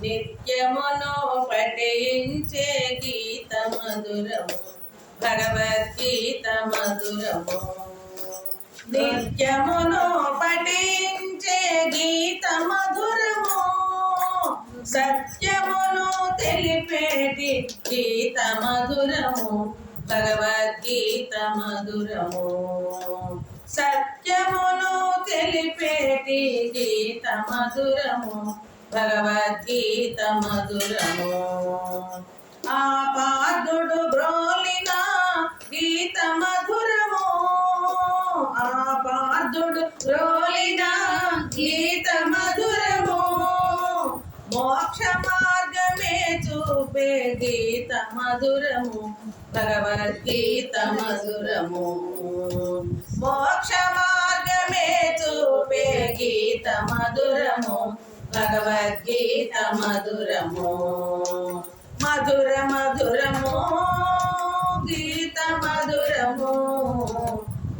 నిత్యమును పఠించే గీత మధురము భగవద్గీత మధురము. నిత్యమును పఠించే గీత మధురము సత్యమును తెలిపేటి గీత మధురము భగవద్గీత మధురము. సత్యమును తెలిపేటి గీత మధురము భగవద్గీత మధురము. ఆ పాదుడు బ్రోలిన గీత మధురము, ఆ పాదుడు బ్రోలిన గీత మధురము. మోక్ష మార్గమే చూపే గీత మధురము భగవద్గీత మధురము. మోక్ష మార్గమే చూపే గీత మధురము భగవద్గీత మధురము. మధుర మధురము గీత మధురము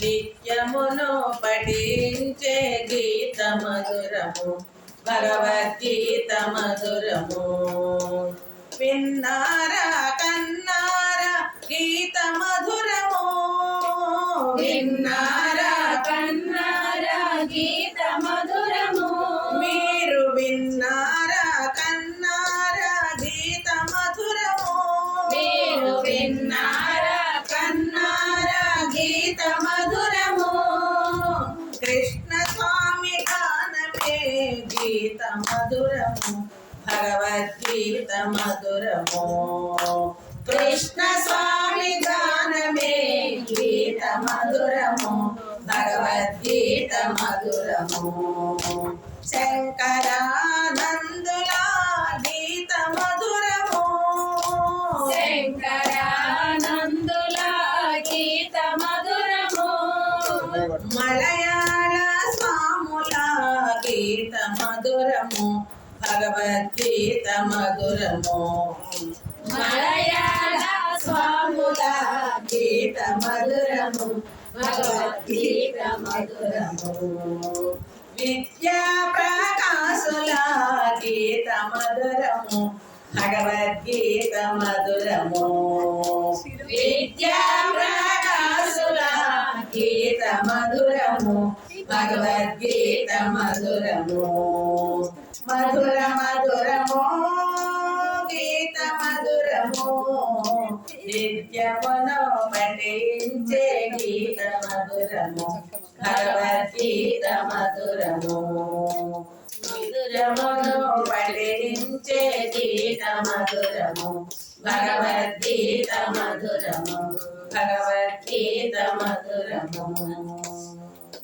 నిత్యమును పఠించే గీత మధురము భగవద్గీత మధురము. విన్నారా కన్నారా గీత మధురము, విన్నారా కన్నారా గీత మధురము. మీరు విన్నారా కన్నారా గీత మధురము, మీరు విన్నారా కన్నారా గీత మధురము. కృష్ణ స్వామి గానమే గీత మధురము భగవద్గీత మధురము. కృష్ణ స్వామి గానమే గీత మధురము భగవద్గీత మధురము. శంకరానందుల గీత మధురము, శంకరానందుల గీత మధురము. మలయాళ స్వాముల గీత మధురము భగవద్గీత మధురము. మలయాళ స్వాముల గీత మధురము భగవద్గీత మధురము. విద్యా ప్రకాశుల గీత మధురము భగవద్గీత మధురము. విద్యా ప్రకాశుల గీత మధురము భగవద్గీత మధురము. మధుర మధురము గీత మధురము నిత్యమును పఠించే గీత మధురము భగవద్గీత మధురము. నిత్యమును పఠించే గీత మధురము భగవద్గీత మధురము భగవద్గీత మధురము.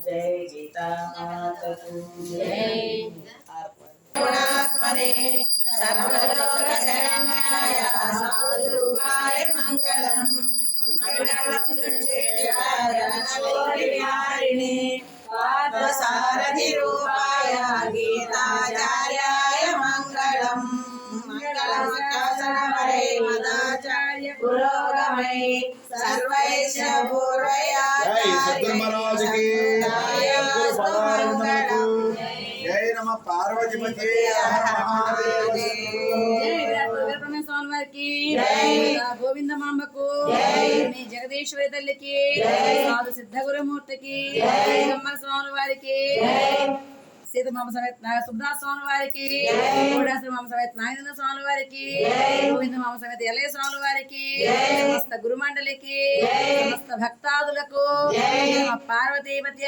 జై గీతా మాతకు జై. గుణాత్మనే సర్వలోక శరణ్యాయ సాధురూపాయ మంగళం. మంగళాయ పార్థసారథి రూపాయ గీతాచార్యాయ మంగళం. మంగళమకాసనమరే మదాచార్య పురోగమై సర్వైశ్చ పూర్వయాచార్య. జై నమ పార్వతిపతి స్వామి వారికి, గోవిందమాంబకు, జగదీశ్వరి తల్లికి, సాధు సిద్ధ గురుమూర్తికి, కమ్మల స్వామి వారికి, సీతమామ సమేత సుబ్రహ్మణ్య స్వామి వారికి, మామ సమేత నాగేంద్ర స్వామి వారికి, గోవిందమామ సమేత ఎల్లయ్య స్వామి వారికి, సమస్త గురుమండలికి, సమస్త భక్తాదులకు పార్వతీపతి.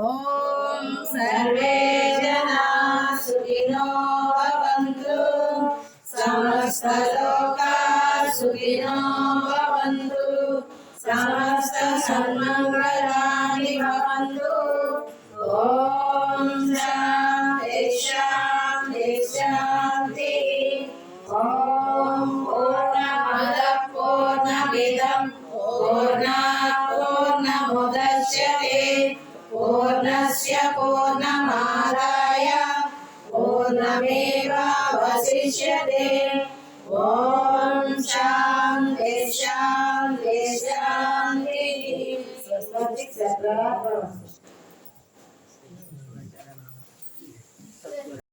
ఓం సర్వే జనా సుఖినో భవంతు, సమస్త లోకా సుఖినో భవంతు, సమస్త సన్మంగళాని భవంతు. ఓం శాంతి శాంతి శాంతి. ఓం పూర్ణమద పూర్ణమిదం పూర్ణాత్ పూర్ణముదచ్యతే పూర్ణస్య పూర్ణమాదాయ పూర్ణమేవావశిష్యతే. ఓం శాంతి శాంతి శాంతి. స్వస్తి.